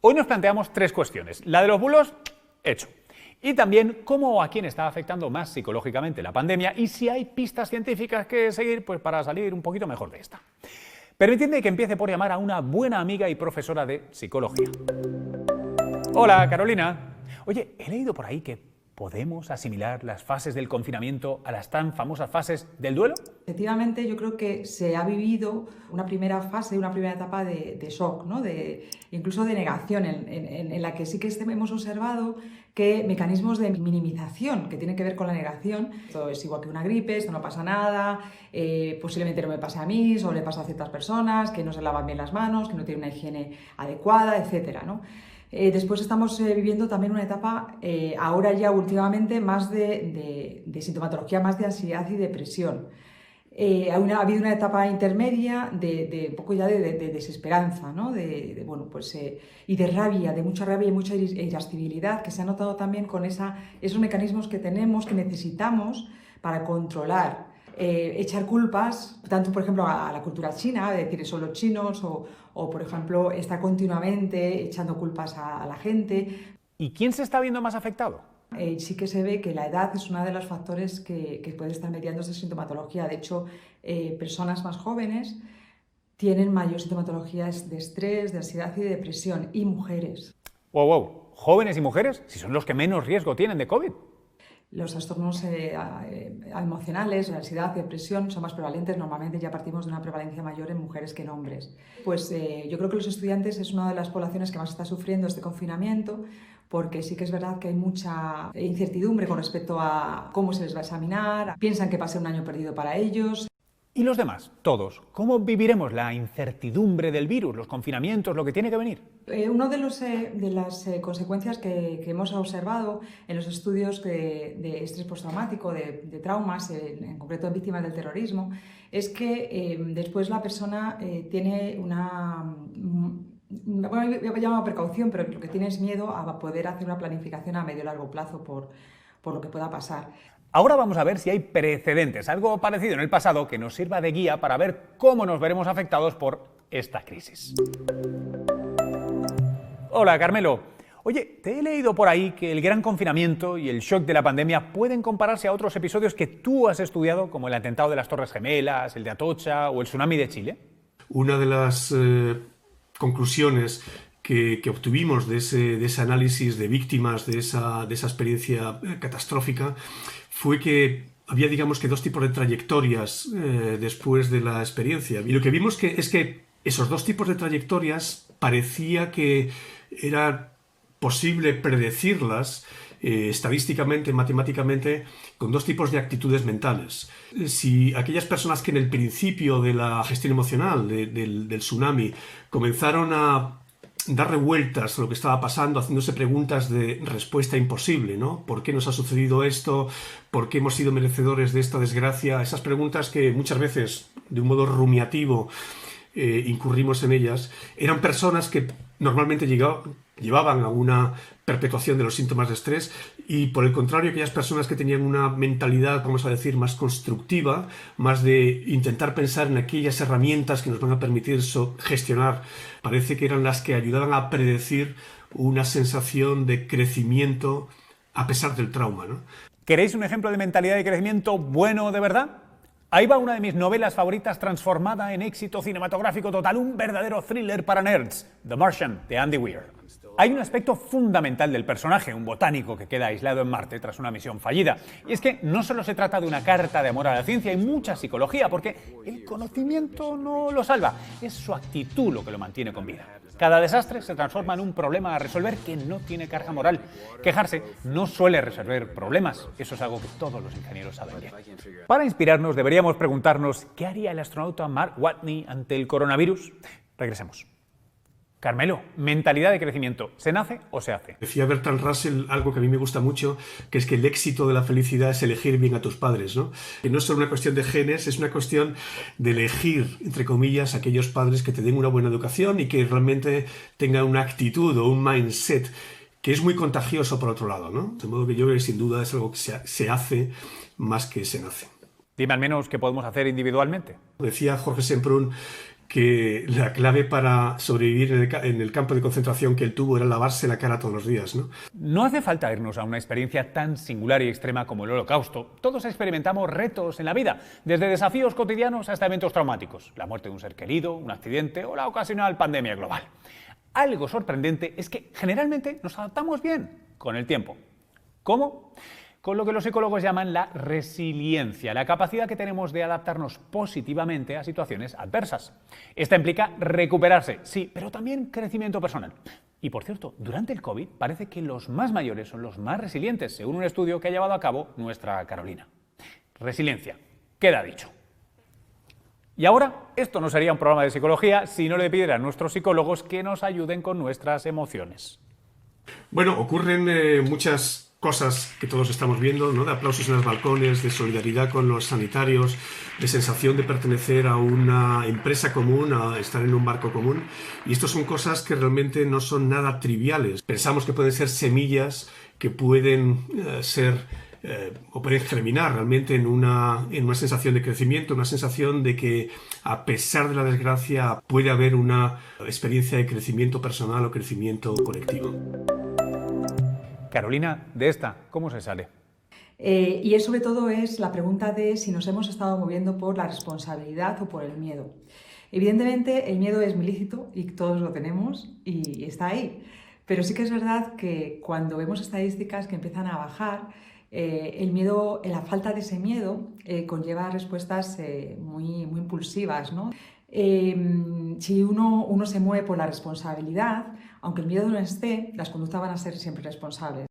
Hoy nos planteamos tres cuestiones. La de los bulos, hecho. Y también cómo o a quién está afectando más psicológicamente la pandemia y si hay pistas científicas que seguir pues, para salir un poquito mejor de esta. Permitidme que empiece por llamar a una buena amiga y profesora de psicología. Hola, Carolina. Oye, he leído por ahí que podemos asimilar las fases del confinamiento a las tan famosas fases del duelo. Efectivamente, yo creo que se ha vivido una primera fase, una primera etapa de shock, ¿no? Incluso de negación, en la que sí que hemos observado que mecanismos de minimización que tienen que ver con la negación, esto es igual que una gripe, esto no pasa nada, posiblemente no me pase a mí, solo le pasa a ciertas personas, que no se lavan bien las manos, que no tienen una higiene adecuada, etcétera, ¿no? Después estamos viviendo también una etapa, ahora ya últimamente, más de sintomatología, más de ansiedad y depresión. Ha habido una etapa intermedia de un poco ya de desesperanza, ¿no? Y de rabia, de mucha rabia y mucha irascibilidad, que se ha notado también con esos mecanismos que tenemos, que necesitamos para controlar. Echar culpas, tanto por ejemplo a la cultura china, de decir son los chinos, o por ejemplo está continuamente echando culpas a la gente. ¿Y quién se está viendo más afectado? Sí que se ve que la edad es uno de los factores que puede estar mediando esa sintomatología. De hecho, personas más jóvenes tienen mayor sintomatologías de estrés, de ansiedad y de depresión, y mujeres. Wow. ¿Jóvenes y mujeres? Si son los que menos riesgo tienen de COVID. Los trastornos emocionales, la ansiedad y depresión son más prevalentes. Normalmente ya partimos de una prevalencia mayor en mujeres que en hombres. Pues yo creo que los estudiantes es una de las poblaciones que más está sufriendo este confinamiento, porque sí que es verdad que hay mucha incertidumbre con respecto a cómo se les va a examinar, piensan que va a ser un año perdido para ellos. ¿Y los demás? Todos. ¿Cómo viviremos la incertidumbre del virus, los confinamientos, lo que tiene que venir? Una de las consecuencias que hemos observado en los estudios de estrés postraumático, de traumas, en concreto en víctimas del terrorismo, es que después la persona tiene bueno, yo llamo precaución, pero lo que tiene es miedo a poder hacer una planificación a medio y largo plazo por lo que pueda pasar. Ahora vamos a ver si hay precedentes, algo parecido en el pasado que nos sirva de guía para ver cómo nos veremos afectados por esta crisis. Hola, Carmelo. Oye, te he leído por ahí que el gran confinamiento y el shock de la pandemia pueden compararse a otros episodios que tú has estudiado, como el atentado de las Torres Gemelas, el de Atocha o el tsunami de Chile. Una de las conclusiones que obtuvimos de ese análisis de víctimas de esa experiencia catastrófica fue que había, digamos, que dos tipos de trayectorias después de la experiencia. Y lo que vimos es que esos dos tipos de trayectorias parecía que era posible predecirlas estadísticamente, matemáticamente, con dos tipos de actitudes mentales. Si aquellas personas que en el principio de la gestión emocional del tsunami comenzaron a dar revueltas a lo que estaba pasando, haciéndose preguntas de respuesta imposible, ¿no? ¿Por qué nos ha sucedido esto? ¿Por qué hemos sido merecedores de esta desgracia? Esas preguntas que muchas veces, de un modo rumiativo, incurrimos en ellas, eran personas que normalmente llevaban a una perpetuación de los síntomas de estrés, y por el contrario, aquellas personas que tenían una mentalidad, vamos a decir, más constructiva, más de intentar pensar en aquellas herramientas que nos van a permitir gestionar, parece que eran las que ayudaban a predecir una sensación de crecimiento a pesar del trauma, ¿no? ¿Queréis un ejemplo de mentalidad de crecimiento bueno de verdad? Ahí va una de mis novelas favoritas transformada en éxito cinematográfico total, un verdadero thriller para nerds, The Martian, de Andy Weir. Hay un aspecto fundamental del personaje, un botánico que queda aislado en Marte tras una misión fallida. Y es que no solo se trata de una carta de amor a la ciencia, hay mucha psicología, porque el conocimiento no lo salva, es su actitud lo que lo mantiene con vida. Cada desastre se transforma en un problema a resolver que no tiene carga moral. Quejarse no suele resolver problemas, eso es algo que todos los ingenieros saben bien. Para inspirarnos deberíamos preguntarnos ¿qué haría el astronauta Mark Watney ante el coronavirus? Regresemos. Carmelo, mentalidad de crecimiento, ¿se nace o se hace? Decía Bertrand Russell algo que a mí me gusta mucho, que es que el éxito de la felicidad es elegir bien a tus padres, ¿no? Que no es solo una cuestión de genes, es una cuestión de elegir, entre comillas, aquellos padres que te den una buena educación y que realmente tengan una actitud o un mindset que es muy contagioso por otro lado, ¿no? De modo que yo creo que sin duda es algo que se hace más que se nace. Dime al menos qué podemos hacer individualmente. Decía Jorge Semprún que la clave para sobrevivir en el campo de concentración que él tuvo era lavarse la cara todos los días, ¿no? No hace falta irnos a una experiencia tan singular y extrema como el Holocausto. Todos experimentamos retos en la vida, desde desafíos cotidianos hasta eventos traumáticos, la muerte de un ser querido, un accidente o la ocasional pandemia global. Algo sorprendente es que generalmente nos adaptamos bien con el tiempo. ¿Cómo? Con lo que los psicólogos llaman la resiliencia, la capacidad que tenemos de adaptarnos positivamente a situaciones adversas. Esta implica recuperarse, sí, pero también crecimiento personal. Y por cierto, durante el COVID parece que los más mayores son los más resilientes, según un estudio que ha llevado a cabo nuestra Carolina. Resiliencia, queda dicho. Y ahora, esto no sería un programa de psicología si no le pidiera a nuestros psicólogos que nos ayuden con nuestras emociones. Bueno, ocurren muchas cosas que todos estamos viendo, ¿no? De aplausos en los balcones, de solidaridad con los sanitarios, de sensación de pertenecer a una empresa común, a estar en un barco común. Y esto son cosas que realmente no son nada triviales. Pensamos que pueden ser semillas que pueden o pueden germinar realmente en una sensación de crecimiento, una sensación de que a pesar de la desgracia puede haber una experiencia de crecimiento personal o crecimiento colectivo. Carolina, de esta, ¿cómo se sale? Y es sobre todo la pregunta de si nos hemos estado moviendo por la responsabilidad o por el miedo. Evidentemente el miedo es muy lícito y todos lo tenemos y está ahí, pero sí que es verdad que cuando vemos estadísticas que empiezan a bajar, el miedo, la falta de ese miedo conlleva respuestas muy impulsivas, ¿no? Si uno se mueve por la responsabilidad, aunque el miedo no esté, las conductas van a ser siempre responsables.